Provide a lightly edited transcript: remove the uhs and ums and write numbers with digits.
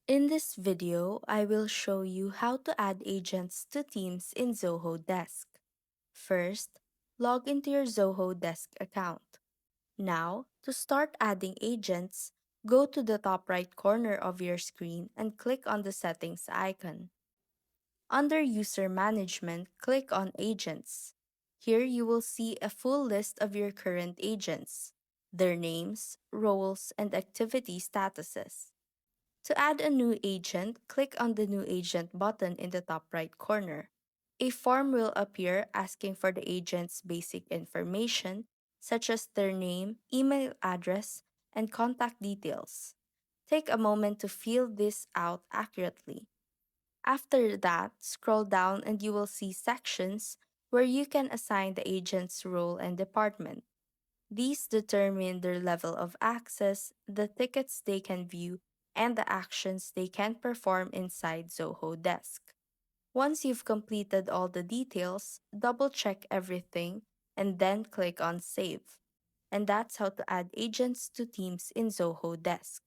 In this video, I will show you how to add agents to Teams in Zoho Desk. First, log into your Zoho Desk account. Now, to start adding agents, go to the top right corner of your screen and click on the Settings icon. Under User Management, click on Agents. Here you will see a full list of your current agents, their names, roles, and activity statuses. To add a new agent, click on the New Agent button in the top right corner. A form will appear asking for the agent's basic information, such as their name, email address, and contact details. Take a moment to fill this out accurately. After that, scroll down and you will see sections where you can assign the agent's role and department. These determine their level of access, the tickets they can view, and the actions they can perform inside Zoho Desk. Once you've completed all the details, double check everything and then click on Save. And that's how to add agents to Teams in Zoho Desk.